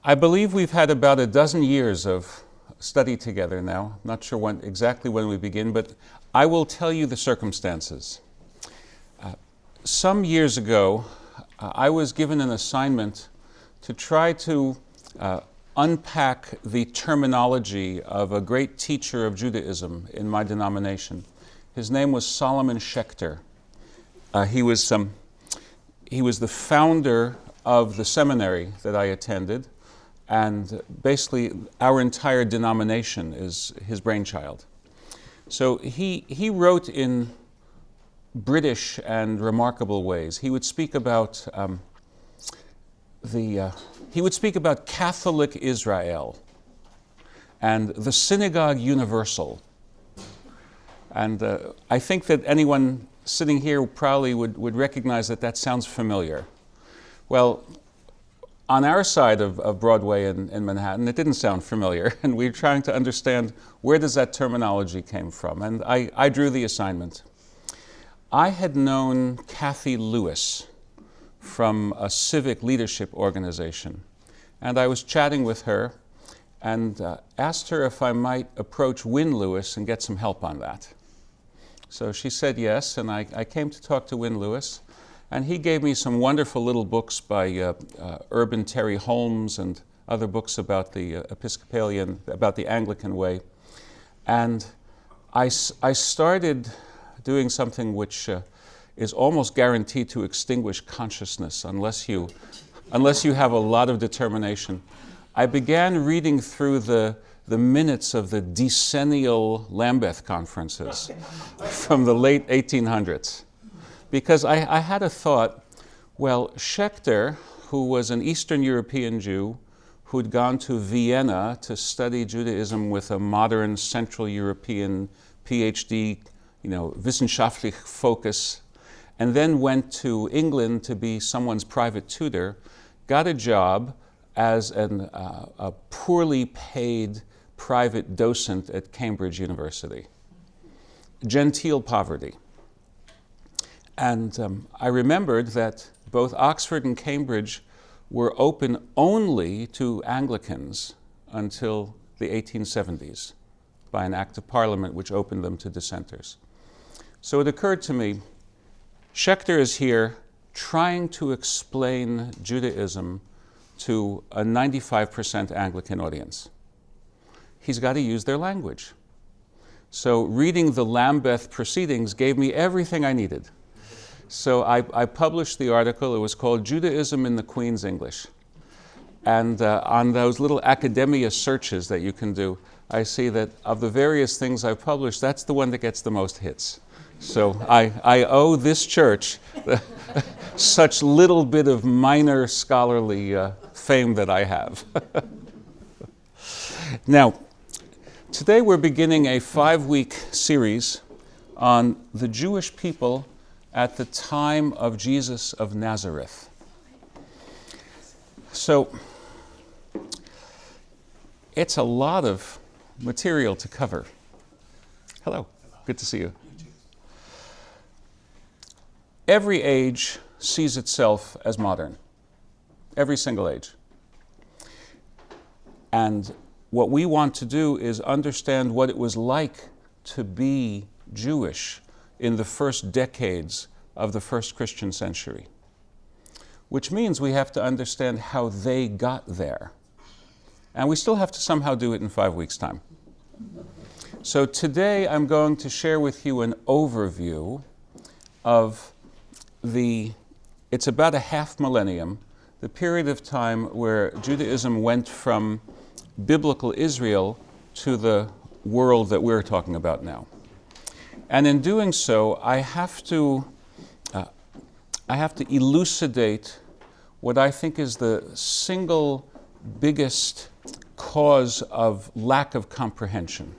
I believe we've had about a dozen years of study together now. I'm not sure exactly when we begin, but I will tell you the circumstances. Some years ago, I was given an assignment to try to unpack the terminology of a great teacher of Judaism in my denomination. His name was Solomon Schechter. He was the founder of the seminary that I attended, and basically our entire denomination is his brainchild. So he wrote in British and remarkable ways. He would speak about Catholic Israel and the Synagogue Universal. And I think that anyone sitting here probably would recognize that sounds familiar. Well, on our side of Broadway in Manhattan, it didn't sound familiar, and we were trying to understand where does that terminology came from, and I drew the assignment. I had known Kathy Lewis from a civic leadership organization, and I was chatting with her and asked her if I might approach Win Lewis and get some help on that. So she said yes, and I came to talk to Win Lewis, and he gave me some wonderful little books by Urban Terry Holmes and other books about the Episcopalian, about the Anglican way. And I started doing something which is almost guaranteed to extinguish consciousness unless you have a lot of determination. I began reading through the minutes of the decennial Lambeth conferences from the late 1800s. Because I had a thought, well, Schechter, who was an Eastern European Jew who'd gone to Vienna to study Judaism with a modern Central European PhD, wissenschaftlich focus, and then went to England to be someone's private tutor, got a job as a poorly paid private docent at Cambridge University. Genteel poverty. And I remembered that both Oxford and Cambridge were open only to Anglicans until the 1870s by an act of parliament which opened them to dissenters. So it occurred to me, Schechter is here trying to explain Judaism to a 95% Anglican audience. He's got to use their language. So reading the Lambeth proceedings gave me everything I needed. So I published the article. It was called Judaism in the Queen's English. And on those little academia searches that you can do, I see that of the various things I've published, that's the one that gets the most hits. So I owe this church such little bit of minor scholarly fame that I have. Now, today we're beginning a 5-week series on the Jewish people at the time of Jesus of Nazareth. So, it's a lot of material to cover. Hello, good to see you. Every age sees itself as modern. Every single age. And what we want to do is understand what it was like to be Jewish in the first decades of the first Christian century, which means we have to understand how they got there. And we still have to somehow do it in 5 weeks' time. So today I'm going to share with you an overview of it's about a half millennium, the period of time where Judaism went from biblical Israel to the world that we're talking about now. And in doing so, I have to elucidate what I think is the single biggest cause of lack of comprehension.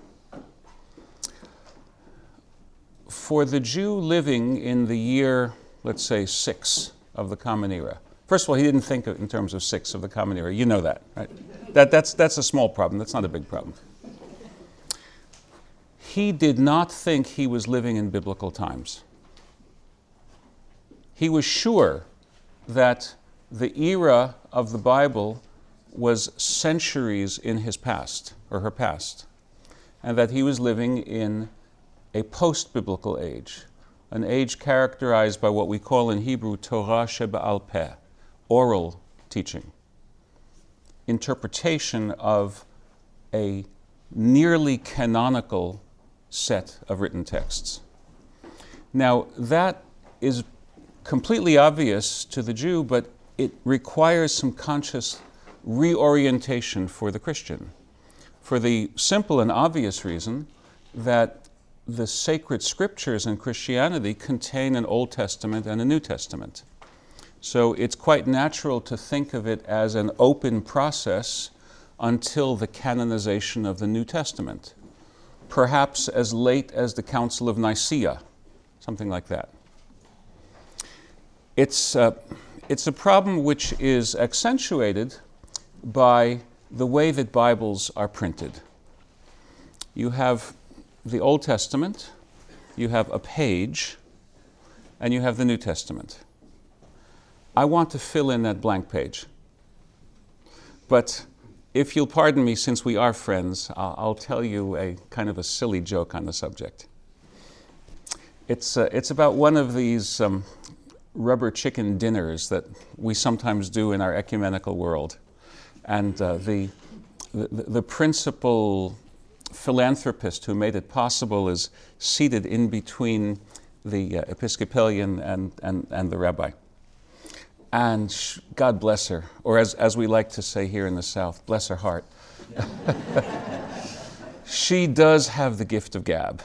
For the Jew living in the year, let's say, 6 of the Common Era. First of all, he didn't think in terms of 6 of the Common Era. You know that, right? That's a small problem. That's not a big problem. He did not think he was living in biblical times. He was sure that the era of the Bible was centuries in his past, or her past, and that he was living in a post-biblical age, an age characterized by what we call in Hebrew Torah shebe'al peh, oral teaching, interpretation of a nearly canonical set of written texts. Now, that is completely obvious to the Jew, but it requires some conscious reorientation for the Christian, for the simple and obvious reason that the sacred scriptures in Christianity contain an Old Testament and a New Testament. So it's quite natural to think of it as an open process until the canonization of the New Testament, perhaps as late as the Council of Nicaea, something like that. It's a problem which is accentuated by the way that Bibles are printed. You have the Old Testament, you have a page, and you have the New Testament. I want to fill in that blank page. But if you'll pardon me, since we are friends, I'll tell you a kind of a silly joke on the subject. It's about one of these rubber chicken dinners that we sometimes do in our ecumenical world. And the principal philanthropist who made it possible is seated in between the Episcopalian and the Rabbi. And God bless her, or as we like to say here in the South, bless her heart. She does have the gift of gab.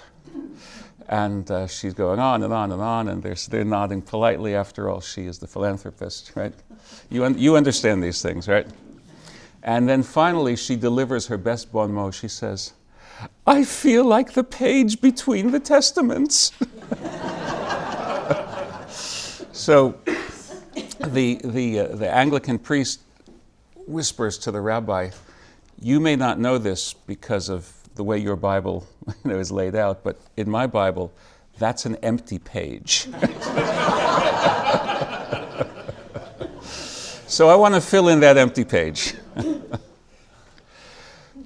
And she's going on and on and on, and they're nodding politely. After all, she is the philanthropist, right? You understand these things, right? And then finally, she delivers her best bon mot. She says, "I feel like the page between the testaments." So the Anglican priest whispers to the rabbi, "You may not know this because of the way your Bible is laid out, but in my Bible, that's an empty page." So I want to fill in that empty page.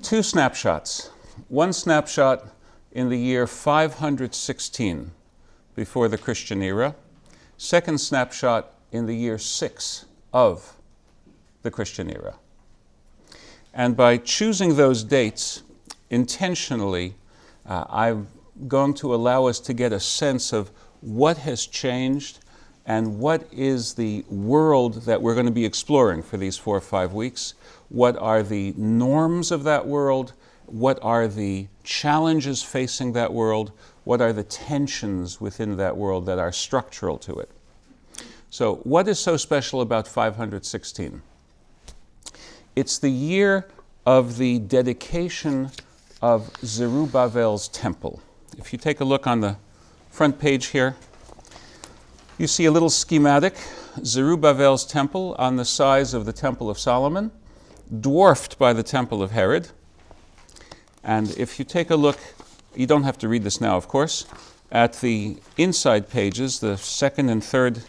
Two snapshots. One snapshot in the year 516 before the Christian era. Second snapshot in the year 6 of the Christian era. And by choosing those dates intentionally, I'm going to allow us to get a sense of what has changed and what is the world that we're going to be exploring for these 4 or 5 weeks. What are the norms of that world? What are the challenges facing that world? What are the tensions within that world that are structural to it? So what is so special about 516? It's the year of the dedication of Zerubbabel's temple. If you take a look on the front page here, you see a little schematic, Zerubbabel's temple on the size of the Temple of Solomon, dwarfed by the Temple of Herod. And if you take a look, you don't have to read this now, of course, at the inside pages, the second and third,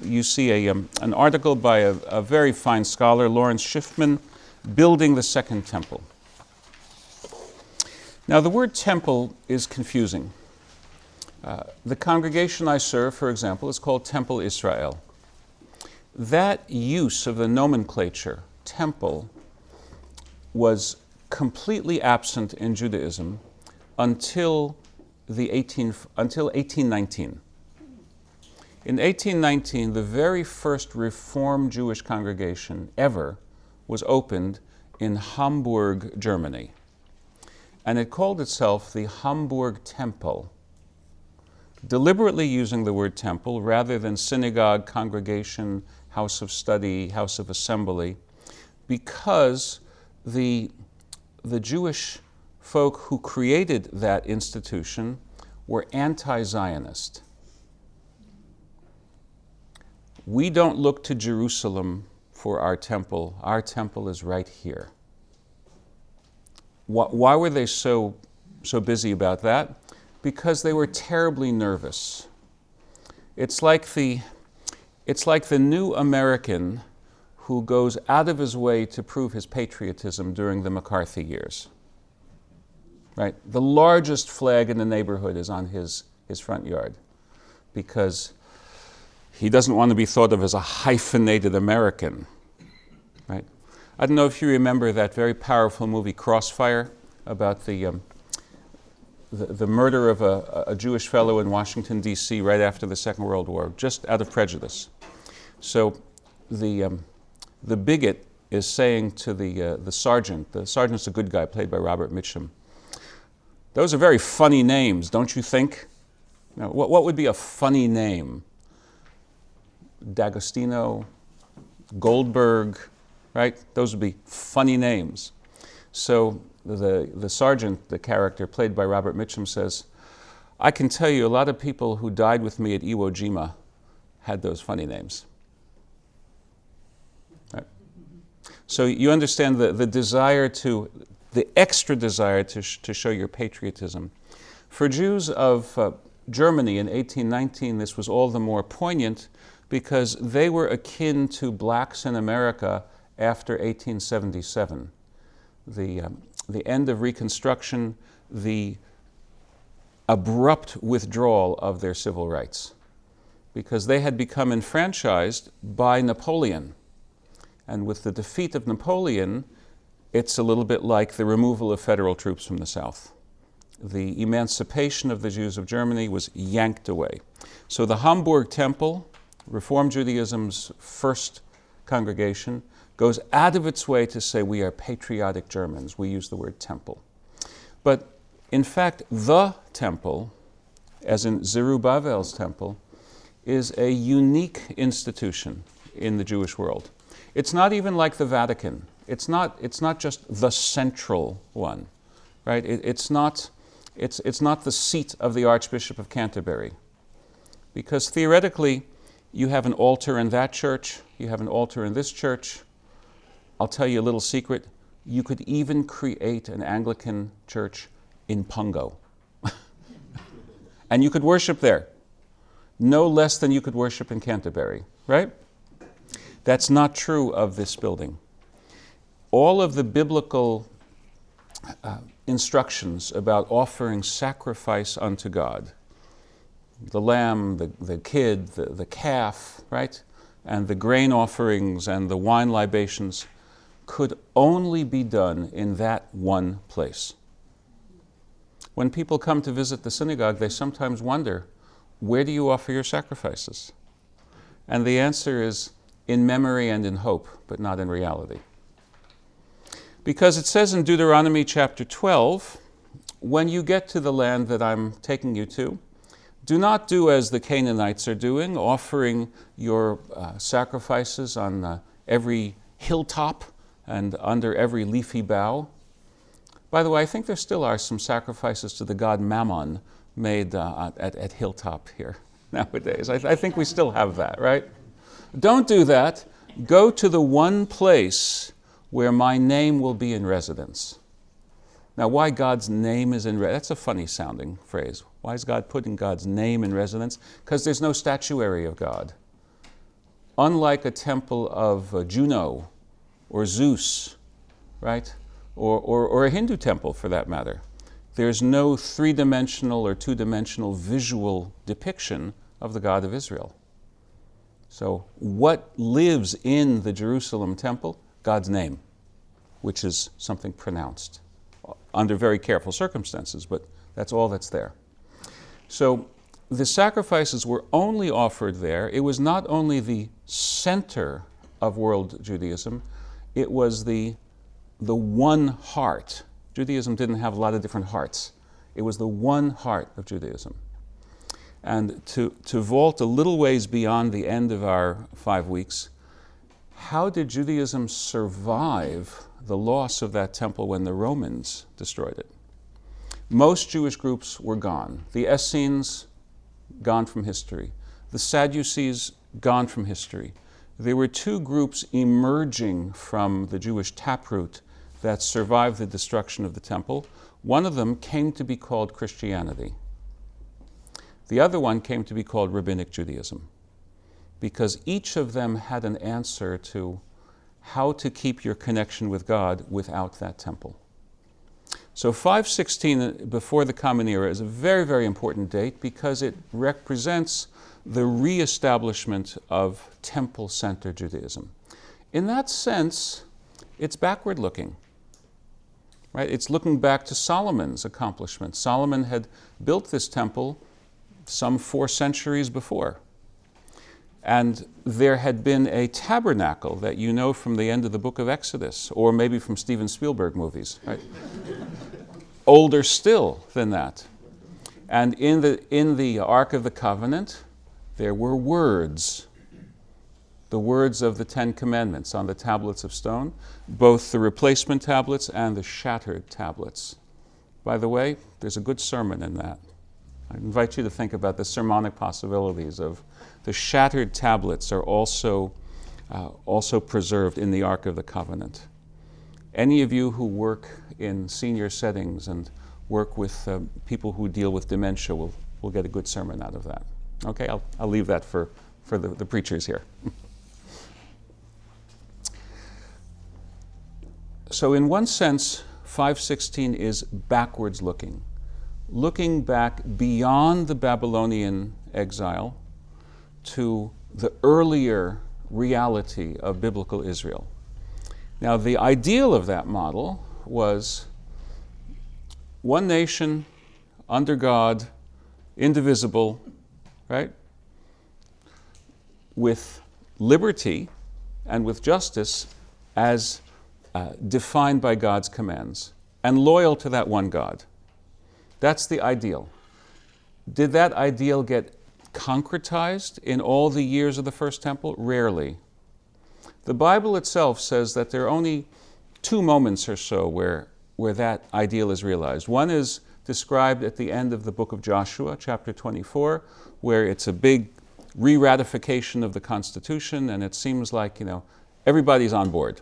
you see an article by a very fine scholar, Lawrence Schiffman, Building the Second Temple. Now, the word temple is confusing. The congregation I serve, for example, is called Temple Israel. That use of the nomenclature, temple, was completely absent in Judaism until 1819. In 1819, the very first Reformed Jewish congregation ever was opened in Hamburg, Germany. And it called itself the Hamburg Temple, deliberately using the word temple rather than synagogue, congregation, house of study, house of assembly, because the Jewish folk who created that institution were anti-Zionist. We don't look to Jerusalem for our temple. Our temple is right here. Why were they so busy about that? Because they were terribly nervous. It's like the new American who goes out of his way to prove his patriotism during the McCarthy years. Right? The largest flag in the neighborhood is on his front yard because he doesn't want to be thought of as a hyphenated American. Right? I don't know if you remember that very powerful movie Crossfire about the murder of a Jewish fellow in Washington, D.C. right after the Second World War, just out of prejudice. So the bigot is saying to the sergeant's a good guy, played by Robert Mitchum, "Those are very funny names, don't you think?" Now, what would be a funny name? D'Agostino, Goldberg, right? Those would be funny names. So the sergeant, the character played by Robert Mitchum, says, "I can tell you a lot of people who died with me at Iwo Jima had those funny names." Right? So you understand the extra desire to show your patriotism. For Jews of Germany in 1819, this was all the more poignant because they were akin to blacks in America after 1877. The end of Reconstruction, the abrupt withdrawal of their civil rights, because they had become enfranchised by Napoleon. And with the defeat of Napoleon, it's a little bit like the removal of federal troops from the South. The emancipation of the Jews of Germany was yanked away. So the Hamburg Temple, Reform Judaism's first congregation, goes out of its way to say we are patriotic Germans. We use the word temple. But in fact, the temple, as in Zerubbabel's temple, is a unique institution in the Jewish world. It's not even like the Vatican. It's not just the central one, right? It's not the seat of the Archbishop of Canterbury. Because theoretically, you have an altar in that church, you have an altar in this church. I'll tell you a little secret. You could even create an Anglican church in Pungo. And you could worship there, no less than you could worship in Canterbury, right? That's not true of this building. All of the biblical instructions about offering sacrifice unto God, the lamb, the kid, the calf, right? And the grain offerings and the wine libations could only be done in that one place. When people come to visit the synagogue, they sometimes wonder, where do you offer your sacrifices? And the answer is, in memory and in hope, but not in reality. Because it says in Deuteronomy chapter 12, when you get to the land that I'm taking you to, do not do as the Canaanites are doing, offering your sacrifices on every hilltop and under every leafy bough. By the way, I think there still are some sacrifices to the god Mammon made at hilltop here nowadays. I think we still have that, right? Don't do that. Go to the one place where my name will be in residence. Now, why God's name is in residence? That's a funny sounding phrase. Why is God putting God's name in residence? Because there's no statuary of God. Unlike a temple of Juno or Zeus, right? Or a Hindu temple for that matter. There's no three-dimensional or two-dimensional visual depiction of the God of Israel. So what lives in the Jerusalem temple? God's name, which is something pronounced under very careful circumstances, but that's all that's there. So the sacrifices were only offered there. It was not only the center of world Judaism, it was the one heart. Judaism didn't have a lot of different hearts. It was the one heart of Judaism. And to vault a little ways beyond the end of our 5 weeks, how did Judaism survive the loss of that temple when the Romans destroyed it? Most Jewish groups were gone. The Essenes, gone from history. The Sadducees, gone from history. There were two groups emerging from the Jewish taproot that survived the destruction of the temple. One of them came to be called Christianity. The other one came to be called Rabbinic Judaism, because each of them had an answer to how to keep your connection with God without that temple. So 516 before the Common Era is a very, very important date because it represents the reestablishment of temple-centered Judaism. In that sense, it's backward looking. Right? It's looking back to Solomon's accomplishment. Solomon had built this temple some 4 centuries before. And there had been a tabernacle that you know from the end of the book of Exodus, or maybe from Steven Spielberg movies, right? Older still than that. And in the Ark of the Covenant, there were words, the words of the 10 Commandments on the tablets of stone, both the replacement tablets and the shattered tablets. By the way, there's a good sermon in that. I invite you to think about the sermonic possibilities of the shattered tablets are also preserved in the Ark of the Covenant. Any of you who work in senior settings and work with people who deal with dementia will get a good sermon out of that. Okay, I'll leave that for the preachers here. So in one sense, 516 is backwards looking back beyond the Babylonian exile to the earlier reality of biblical Israel. Now, the ideal of that model was one nation under God, indivisible, right? With liberty and with justice as defined by God's commands, and loyal to that one God. That's the ideal. Did that ideal get concretized in all the years of the First Temple? Rarely. The Bible itself says that there are only 2 moments or so where that ideal is realized. One is described at the end of the book of Joshua, chapter 24, where it's a big re-ratification of the Constitution, and it seems like, everybody's on board.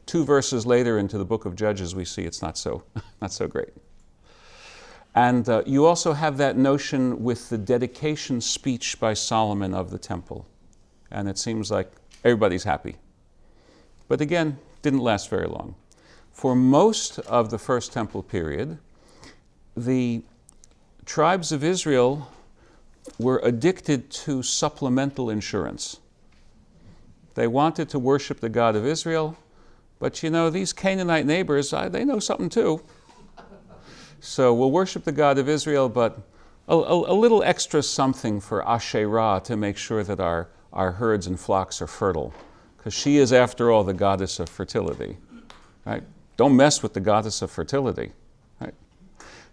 2 verses later into the book of Judges, we see it's not so great. And you also have that notion with the dedication speech by Solomon of the temple. And it seems like everybody's happy. But again, didn't last very long. For most of the First Temple period, the tribes of Israel were addicted to supplemental insurance. They wanted to worship the God of Israel, but these Canaanite neighbors, they know something too. So we'll worship the God of Israel, but a little extra something for Asherah to make sure that our herds and flocks are fertile, because she is, after all, the goddess of fertility. Right? Don't mess with the goddess of fertility. Right?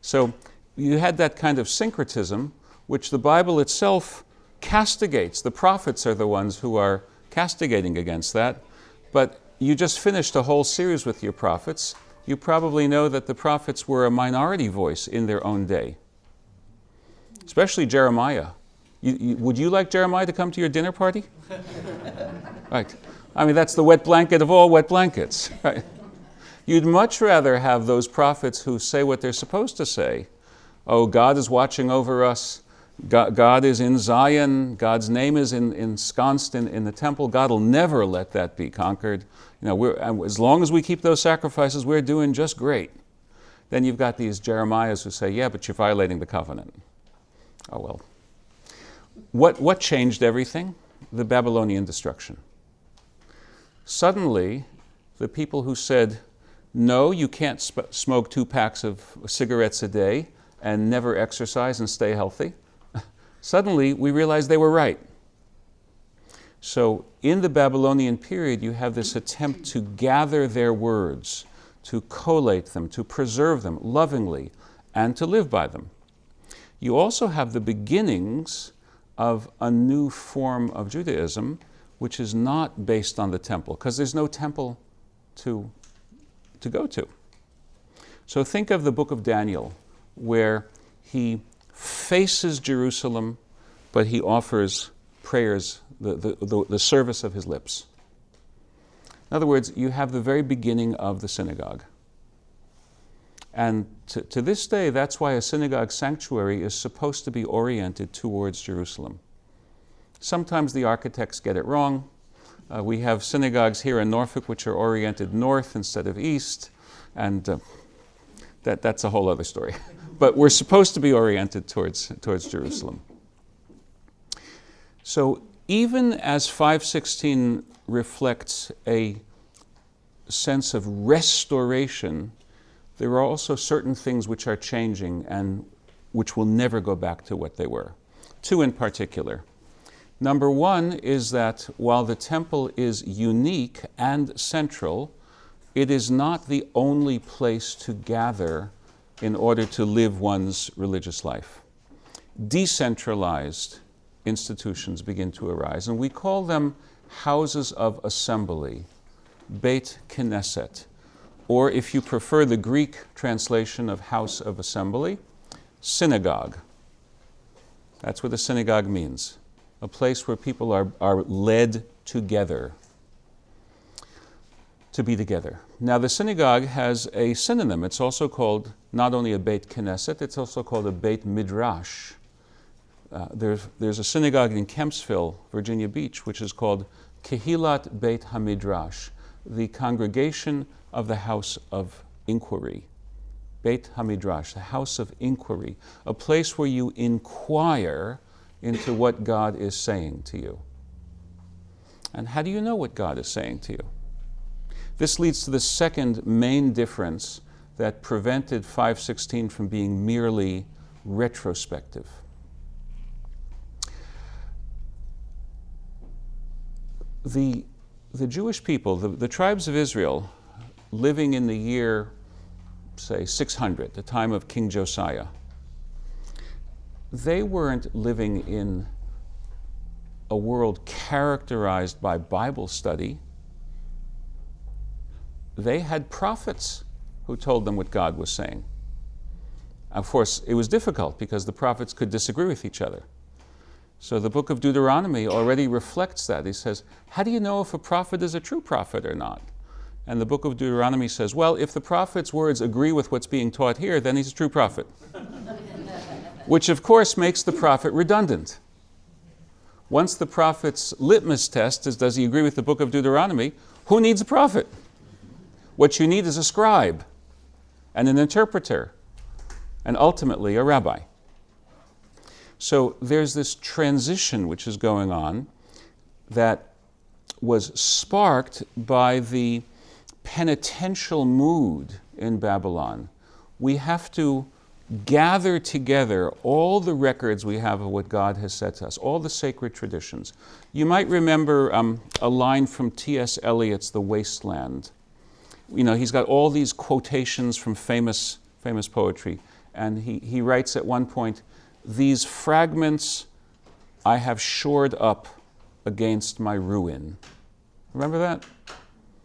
So you had that kind of syncretism, which the Bible itself castigates. The prophets are the ones who are castigating against that. But you just finished a whole series with your prophets. You probably know that the prophets were a minority voice in their own day, especially Jeremiah. Would you like Jeremiah to come to your dinner party? Right. I mean, that's the wet blanket of all wet blankets. Right? You'd much rather have those prophets who say what they're supposed to say. Oh, God is watching over us. God is in Zion. God's name is ensconced in the temple. God will never let that be conquered. As long as we keep those sacrifices, we're doing just great. Then you've got these Jeremiahs who say, yeah, but you're violating the covenant. Oh, well. What changed everything? The Babylonian destruction. Suddenly, the people who said, no, you can't smoke 2 packs of cigarettes a day and never exercise and stay healthy, suddenly we realized they were right. So in the Babylonian period, you have this attempt to gather their words, to collate them, to preserve them lovingly, and to live by them. You also have the beginnings of a new form of Judaism, which is not based on the temple, because there's no temple to go to. So think of the book of Daniel, where he faces Jerusalem, but he offers prayers, the service of his lips. In other words, you have the very beginning of the synagogue. And to this day, that's why a synagogue sanctuary is supposed to be oriented towards Jerusalem. Sometimes the architects get it wrong. We have synagogues here in Norfolk which are oriented north instead of east, and that's a whole other story. But we're supposed to be oriented towards Jerusalem. So even as 516 reflects a sense of restoration, there are also certain things which are changing and which will never go back to what they were. Two in particular. Number one is that while the temple is unique and central, it is not the only place to gather in order to live one's religious life. Decentralized institutions begin to arise, and we call them houses of assembly, Beit Knesset, or if you prefer the Greek translation of house of assembly, synagogue. That's what a synagogue means, a place where people are led together, to be together. Now the synagogue has a synonym. It's also called not only a Beit Knesset, it's also called a Beit Midrash. There's a synagogue in Kempsville, Virginia Beach, which is called Kehilat Beit HaMidrash, the congregation of the house of inquiry. Beit HaMidrash, the house of inquiry, a place where you inquire into what God is saying to you. And how do you know what God is saying to you? This leads to the second main difference that prevented 516 from being merely retrospective. The Jewish people, the tribes of Israel, living in the year, say, 600, the time of King Josiah, they weren't living in a world characterized by Bible study. They had prophets who told them what God was saying. Of course, it was difficult because the prophets could disagree with each other. So the book of Deuteronomy already reflects that. He says, how do you know if a prophet is a true prophet or not? And the book of Deuteronomy says, well, if the prophet's words agree with what's being taught here, then he's a true prophet. Which, of course, makes the prophet redundant. Once the prophet's litmus test is, does he agree with the book of Deuteronomy, who needs a prophet? What you need is a scribe and an interpreter and ultimately a rabbi. So there's this transition which is going on that was sparked by the penitential mood in Babylon. We have to gather together all the records we have of what God has said to us, all the sacred traditions. You might remember a line from T.S. Eliot's The Waste Land. You know, he's got all these quotations from famous poetry, and he writes at one point, "These fragments I have shored up against my ruin." Remember that?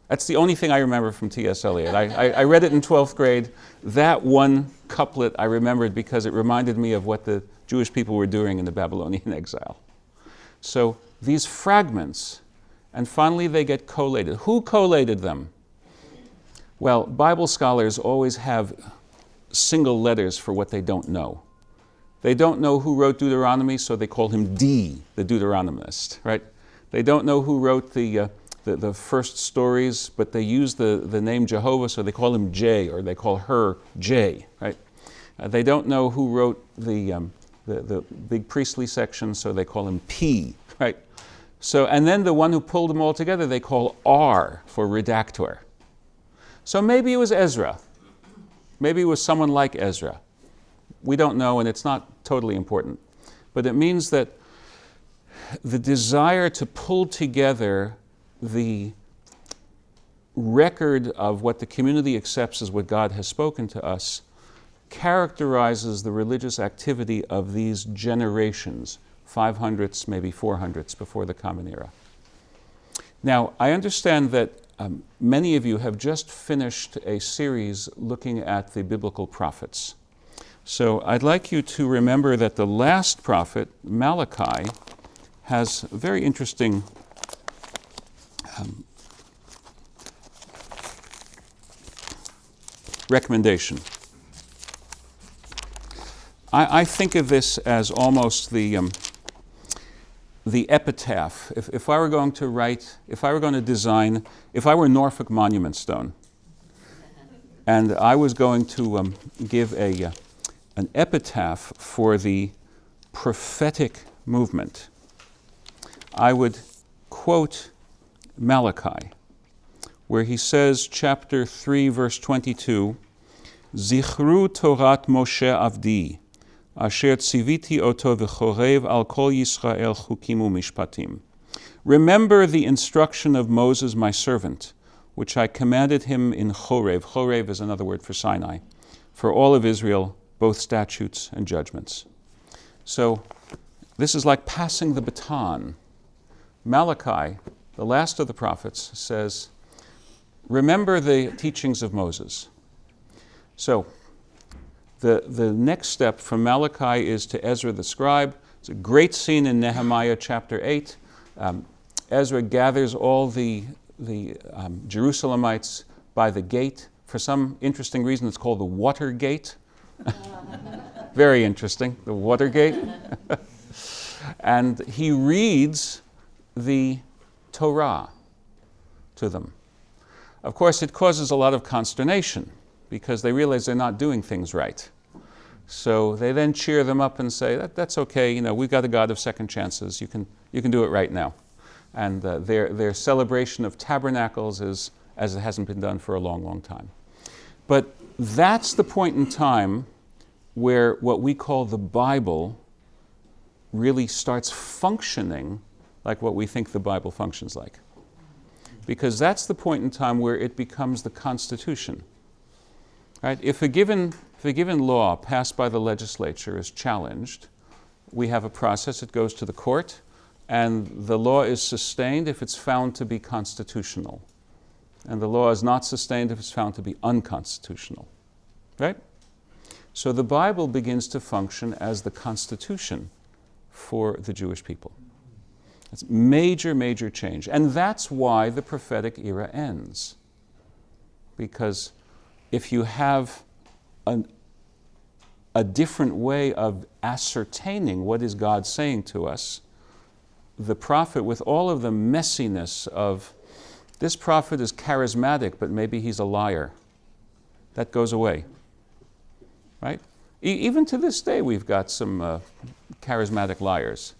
That's the only thing I remember from T.S. Eliot. I read it in 12th grade. That one couplet I remembered because it reminded me of what the Jewish people were doing in the Babylonian exile. So these fragments, and finally they get collated. Who collated them? Well, Bible scholars always have single letters for what they don't know. They don't know who wrote Deuteronomy, so they call him D, the Deuteronomist, right? They don't know who wrote the first stories, but they use the name Jehovah, so they call him J, or they call her J, right? They don't know who wrote the big priestly section, so they call him P, right? So, and then the one who pulled them all together, they call R for redactor. So maybe it was Ezra. Maybe it was someone like Ezra. We don't know, and it's not totally important. But it means that the desire to pull together the record of what the community accepts as what God has spoken to us characterizes the religious activity of these generations, 500s, maybe 400s before the Common Era. Now, I understand that many of you have just finished a series looking at the biblical prophets. So I'd like you to remember that the last prophet, Malachi, has a very interesting recommendation. I think of this as almost the the epitaph. If I were going to write, if I were going to design, if I were Norfolk Monument Stone, and I was going to give an epitaph for the prophetic movement, I would quote Malachi, where he says, chapter 3, verse 22, Zichru Torat Moshe Avdi, Asher tziviti oto v'chorev al kol Yisrael chukim u'mishpatim. Remember the instruction of Moses, my servant, which I commanded him in Chorev. Chorev is another word for Sinai, for all of Israel, both statutes and judgments. So this is like passing the baton. Malachi, the last of the prophets, says, remember the teachings of Moses. So the next step from Malachi is to Ezra the scribe. It's a great scene in Nehemiah chapter 8. Ezra gathers all the Jerusalemites by the gate. For some interesting reason, it's called the Water Gate. Very interesting, the Water Gate. And he reads the Torah to them. Of course, it causes a lot of consternation because they realize they're not doing things right. So they then cheer them up and say, that's okay, you know, we've got a God of second chances, you can do it right now. And their celebration of tabernacles is as it hasn't been done for a long, long time. But that's the point in time where what we call the Bible really starts functioning like what we think the Bible functions like. Because that's the point in time where it becomes the Constitution. Right? If a given law passed by the legislature is challenged, we have a process, it goes to the court, and the law is sustained if it's found to be constitutional. And the law is not sustained if it's found to be unconstitutional. Right? So the Bible begins to function as the Constitution for the Jewish people. It's major, major change. And that's why the prophetic era ends. Because if you have a different way of ascertaining what is God saying to us, the prophet, with all of the messiness of, this prophet is charismatic, but maybe he's a liar, that goes away. Right? Even to this day, we've got some charismatic liars.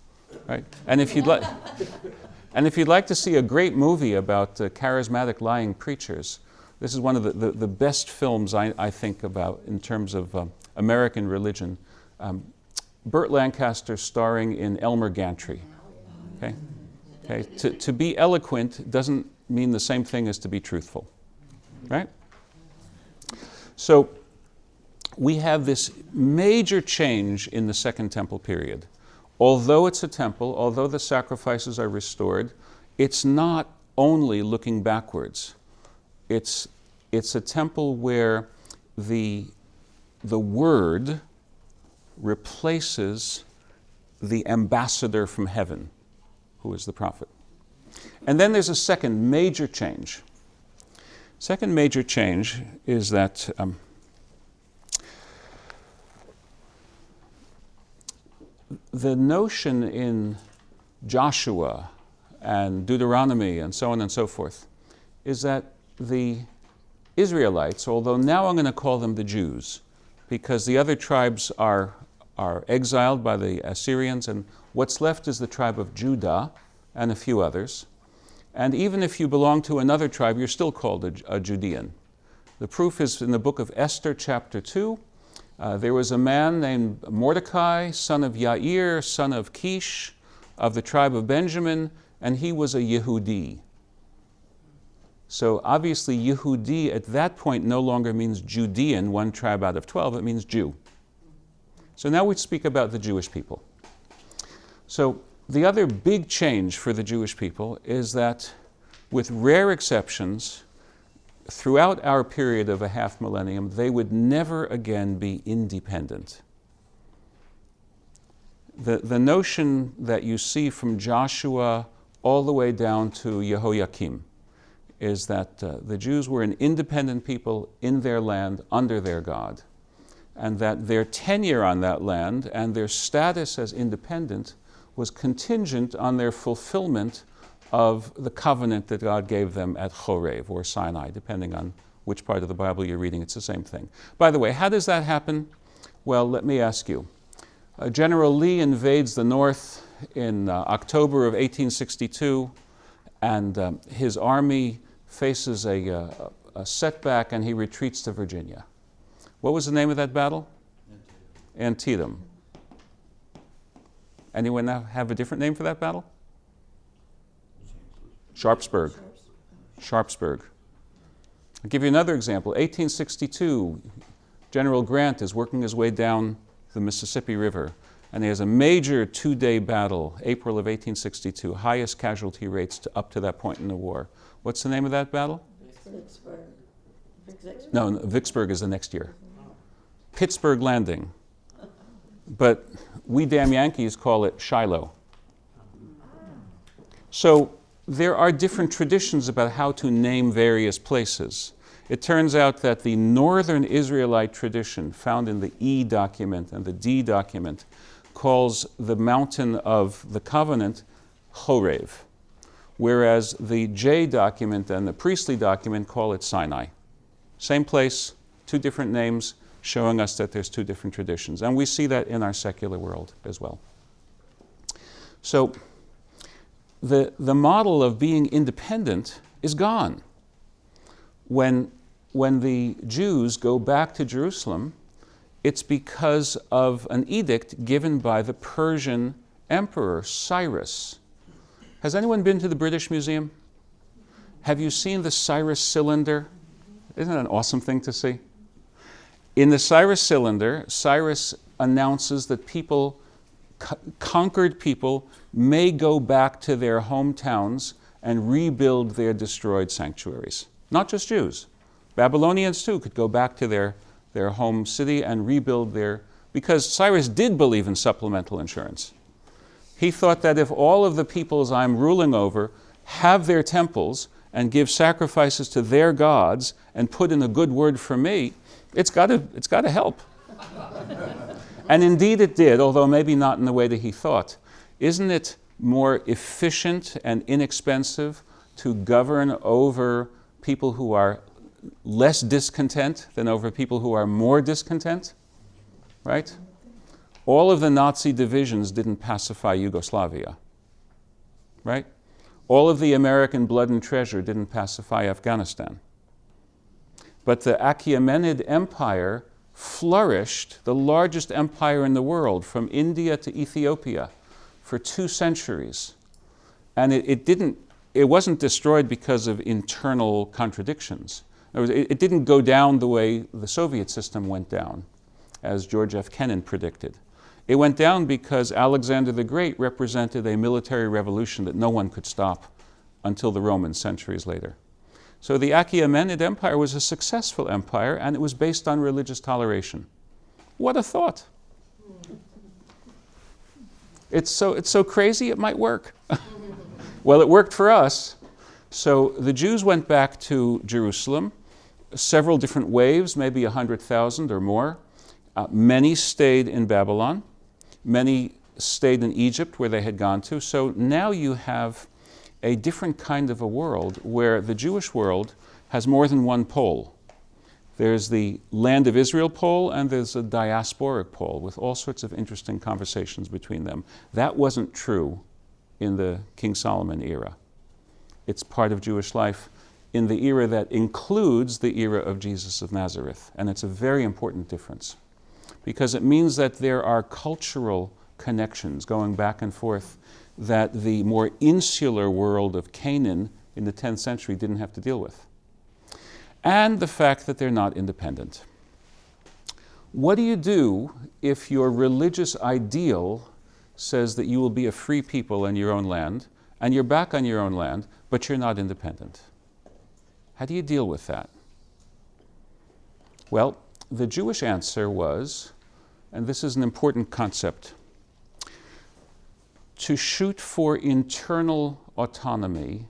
Right? And if you'd like to see a great movie about charismatic lying preachers, this is one of the best films I think about in terms of American religion. Burt Lancaster starring in Elmer Gantry. Okay? To be eloquent doesn't mean the same thing as to be truthful. Right? So we have this major change in the Second Temple period. Although it's a temple, although the sacrifices are restored, it's not only looking backwards. It's a temple where the Word replaces the ambassador from heaven, who is the prophet. And then there's a second major change. Second major change is that the notion in Joshua and Deuteronomy and so on and so forth is that the Israelites, although now I'm going to call them the Jews, because the other tribes are exiled by the Assyrians, and what's left is the tribe of Judah and a few others. And even if you belong to another tribe, you're still called a Judean. The proof is in the book of Esther, chapter 2. There was a man named Mordecai, son of Yair, son of Kish, of the tribe of Benjamin, and he was a Yehudi. So obviously Yehudi at that point no longer means Judean, one tribe out of 12, it means Jew. So now we speak about the Jewish people. So the other big change for the Jewish people is that, with rare exceptions, throughout our period of a half millennium, they would never again be independent. The notion that you see from Joshua all the way down to Jehoiakim is that the Jews were an independent people in their land under their God, and that their tenure on that land and their status as independent was contingent on their fulfillment of the covenant that God gave them at Chorev or Sinai, depending on which part of the Bible you're reading. It's the same thing. By the way, how does that happen? Well, let me ask you. General Lee invades the north in October of 1862, and his army faces a setback, and he retreats to Virginia. What was the name of that battle? Antietam. Anyone now have a different name for that battle? Sharpsburg. Sharpsburg. I'll give you another example. 1862, General Grant is working his way down the Mississippi River, and he has a major two-day battle, April of 1862, highest casualty rates up to that point in the war. What's the name of that battle? Vicksburg. No, Vicksburg is the next year. Pittsburgh Landing. But we damn Yankees call it Shiloh. So there are different traditions about how to name various places. It turns out that the northern Israelite tradition found in the E document and the D document calls the mountain of the covenant Chorev, whereas the J document and the priestly document call it Sinai. Same place, two different names, showing us that there's two different traditions. And we see that in our secular world as well. So the model of being independent is gone. When the Jews go back to Jerusalem, it's because of an edict given by the Persian emperor, Cyrus. Has anyone been to the British Museum? Have you seen the Cyrus cylinder? Isn't that an awesome thing to see? In the Cyrus cylinder, Cyrus announces that conquered people may go back to their hometowns and rebuild their destroyed sanctuaries. Not just Jews. Babylonians too could go back to their home city and rebuild because Cyrus did believe in supplemental insurance. He thought that if all of the peoples I'm ruling over have their temples and give sacrifices to their gods and put in a good word for me, it's got to help. And indeed it did, although maybe not in the way that he thought. Isn't it more efficient and inexpensive to govern over people who are less discontent than over people who are more discontent? Right? All of the Nazi divisions didn't pacify Yugoslavia. Right? All of the American blood and treasure didn't pacify Afghanistan. But the Achaemenid Empire flourished, the largest empire in the world, from India to Ethiopia, for 2 centuries. And it wasn't destroyed because of internal contradictions. It didn't go down the way the Soviet system went down, as George F. Kennan predicted. It went down because Alexander the Great represented a military revolution that no one could stop until the Romans centuries later. So the Achaemenid Empire was a successful empire, and it was based on religious toleration. What a thought! It's so crazy it might work. Well, it worked for us. So the Jews went back to Jerusalem, several different waves, maybe 100,000 or more. Many stayed in Babylon. Many stayed in Egypt, where they had gone to. So now you have a different kind of a world where the Jewish world has more than one pole. There's the land of Israel pole, and there's a diasporic pole with all sorts of interesting conversations between them. That wasn't true in the King Solomon era. It's part of Jewish life in the era that includes the era of Jesus of Nazareth. And it's a very important difference because it means that there are cultural connections going back and forth that the more insular world of Canaan in the 10th century didn't have to deal with. And the fact that they're not independent. What do you do if your religious ideal says that you will be a free people in your own land, and you're back on your own land, but you're not independent? How do you deal with that? Well, the Jewish answer was, and this is an important concept, to shoot for internal autonomy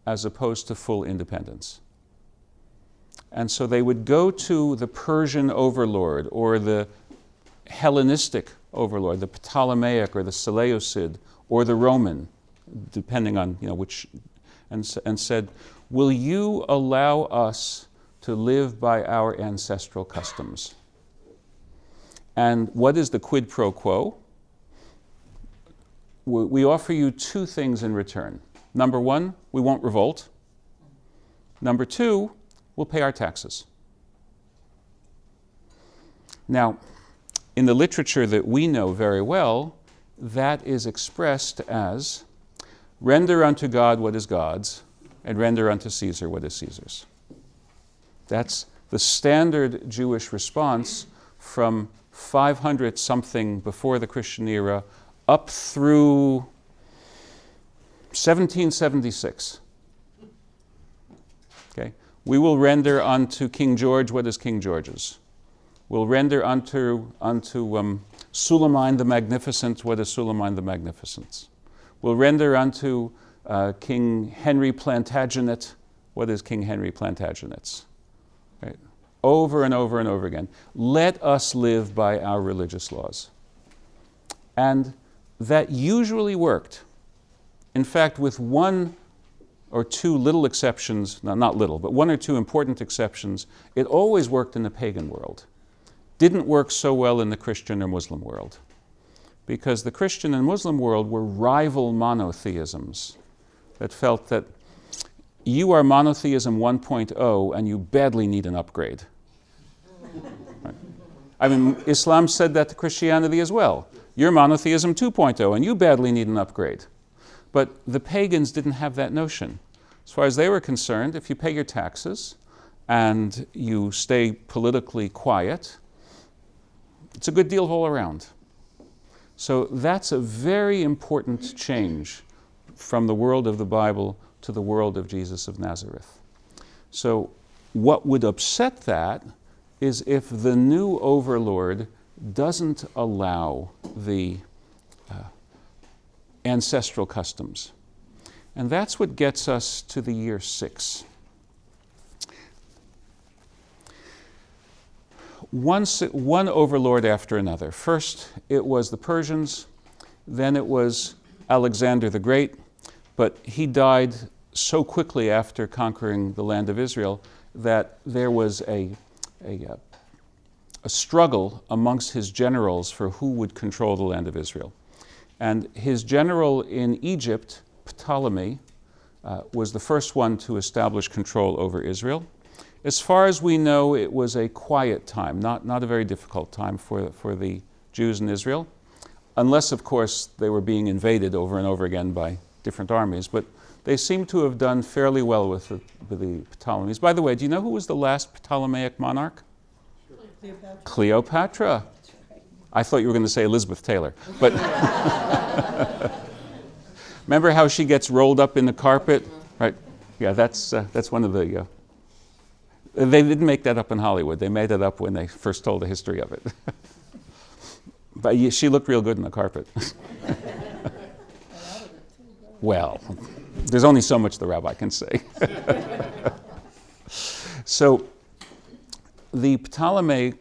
as opposed to full independence. And so they would go to the Persian overlord or the Hellenistic overlord, the Ptolemaic or the Seleucid or the Roman, depending on which, and said, "Will you allow us to live by our ancestral customs?" And what is the quid pro quo? We offer you two things in return. Number one, we won't revolt. Number two, we'll pay our taxes. Now, in the literature that we know very well, that is expressed as render unto God what is God's, and render unto Caesar what is Caesar's. That's the standard Jewish response from 500 something before the Christian era up through 1776. Okay? We will render unto King George what is King George's. We'll render unto Suleiman the Magnificent what is Suleiman the Magnificent's. We'll render unto King Henry Plantagenet what is King Henry Plantagenet's. Right? Over and over and over again. Let us live by our religious laws. And that usually worked. In fact, with one or two little exceptions, not little, but one or two important exceptions, it always worked in the pagan world. Didn't work so well in the Christian or Muslim world. Because the Christian and Muslim world were rival monotheisms that felt that you are monotheism 1.0 and you badly need an upgrade. Right? I mean, Islam said that to Christianity as well. You're monotheism 2.0 and you badly need an upgrade. But the pagans didn't have that notion. As far as they were concerned, if you pay your taxes and you stay politically quiet, it's a good deal all around. So that's a very important change from the world of the Bible to the world of Jesus of Nazareth. So what would upset that is if the new overlord doesn't allow the ancestral customs. And that's what gets us to the year 6. One overlord after another. First, it was the Persians, then it was Alexander the Great, but he died so quickly after conquering the land of Israel that there was a struggle amongst his generals for who would control the land of Israel. And his general in Egypt, Ptolemy, was the first one to establish control over Israel. As far as we know, it was a quiet time, not a very difficult time for the Jews in Israel, unless, of course, they were being invaded over and over again by different armies. But they seem to have done fairly well with the Ptolemies. By the way, do you know who was the last Ptolemaic monarch? Cleopatra. I thought you were going to say Elizabeth Taylor. But remember how she gets rolled up in the carpet? Right? Yeah, that's one of the... They didn't make that up in Hollywood. They made it up when they first told the history of it. But she looked real good in the carpet. Well, there's only so much the rabbi can say. So the Ptolemaic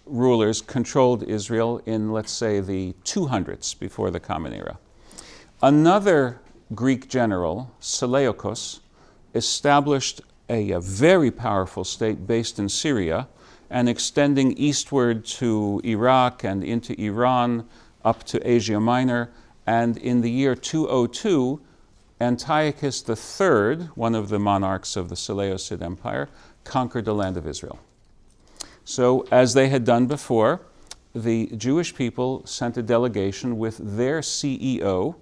rulers controlled Israel in, let's say, the 200s before the Common Era. Another Greek general, Seleucus, established a very powerful state based in Syria and extending eastward to Iraq and into Iran up to Asia Minor. And in the year 202, Antiochus III, one of the monarchs of the Seleucid Empire, conquered the land of Israel. So, as they had done before, the Jewish people sent a delegation with their CEO.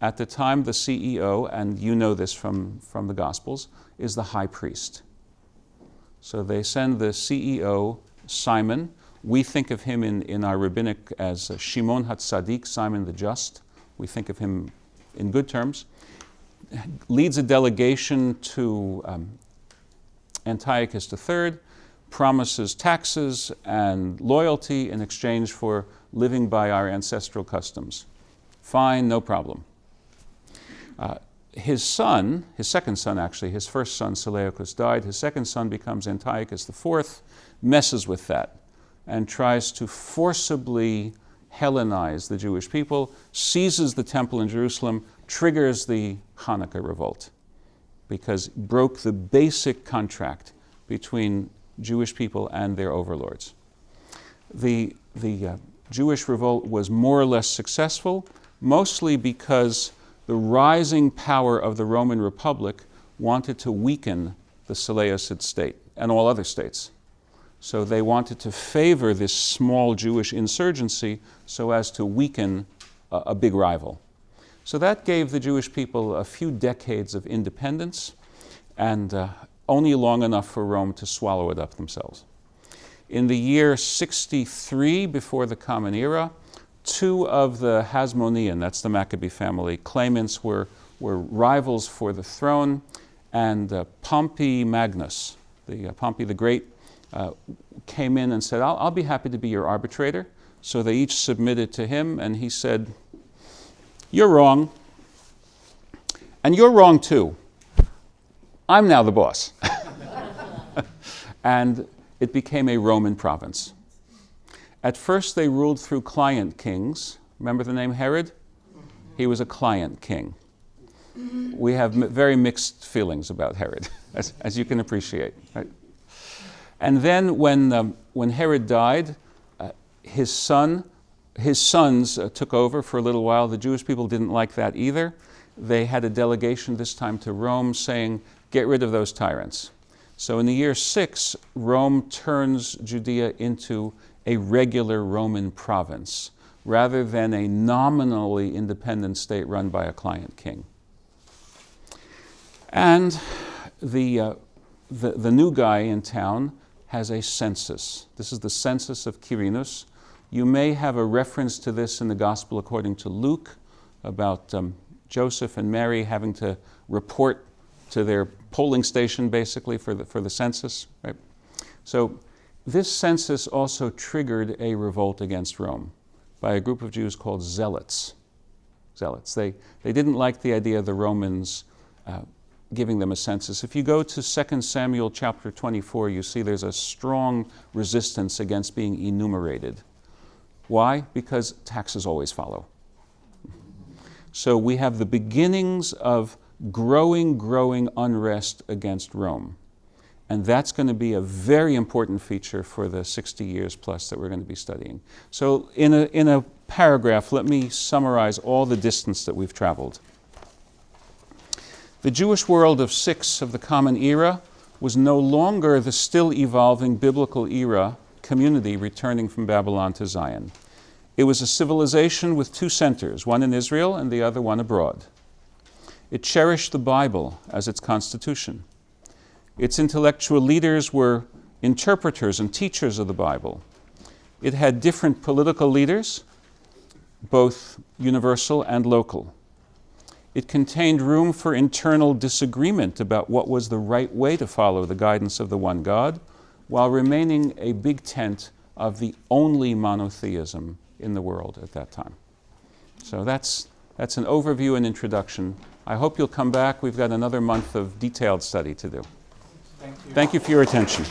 At the time, the CEO, and you know this from the Gospels, is the high priest. So they send the CEO, Simon. We think of him in our rabbinic as Shimon HaTzadik, Simon the Just. We think of him in good terms. Leads a delegation to Antiochus III, promises taxes and loyalty in exchange for living by our ancestral customs. Fine, no problem. His second son actually, his first son Seleucus died. His second son becomes Antiochus IV, messes with that, and tries to forcibly Hellenize the Jewish people, seizes the temple in Jerusalem, triggers the Hanukkah revolt, because it broke the basic contract between Jewish people and their overlords. The Jewish revolt was more or less successful, mostly because the rising power of the Roman Republic wanted to weaken the Seleucid state and all other states. So they wanted to favor this small Jewish insurgency so as to weaken a big rival. So that gave the Jewish people a few decades of independence, and only long enough for Rome to swallow it up themselves. In the year 63 before the Common Era, two of the Hasmonean, that's the Maccabee family, claimants were rivals for the throne, and Pompey Magnus, Pompey the Great, came in and said, I'll be happy to be your arbitrator. So they each submitted to him, and he said, you're wrong, and you're wrong too. I'm now the boss. And it became a Roman province. At first they ruled through client kings. Remember the name Herod? He was a client king. We have very mixed feelings about Herod, as you can appreciate. Right? And then when Herod died, his sons took over for a little while. The Jewish people didn't like that either. They had a delegation this time to Rome saying, get rid of those tyrants. So in the year 6, Rome turns Judea into a regular Roman province, rather than a nominally independent state run by a client king. And the new guy in town has a census. This is the census of Quirinus. You may have a reference to this in the Gospel according to Luke about Joseph and Mary having to report to their polling station, basically, for the census. Right? So this census also triggered a revolt against Rome by a group of Jews called Zealots. They didn't like the idea of the Romans giving them a census. If you go to 2 Samuel chapter 24, you see there's a strong resistance against being enumerated. Why? Because taxes always follow. So we have the beginnings of growing unrest against Rome. And that's going to be a very important feature for the 60 years plus that we're going to be studying. So in a paragraph, let me summarize all the distance that we've traveled. The Jewish world of 6 of the Common Era was no longer the still evolving biblical era community returning from Babylon to Zion. It was a civilization with 2 centers, one in Israel and the other one abroad. It cherished the Bible as its constitution. Its intellectual leaders were interpreters and teachers of the Bible. It had different political leaders, both universal and local. It contained room for internal disagreement about what was the right way to follow the guidance of the one God, while remaining a big tent of the only monotheism in the world at that time. So that's an overview and introduction. I hope you'll come back. We've got another month of detailed study to do. Thank you for your attention.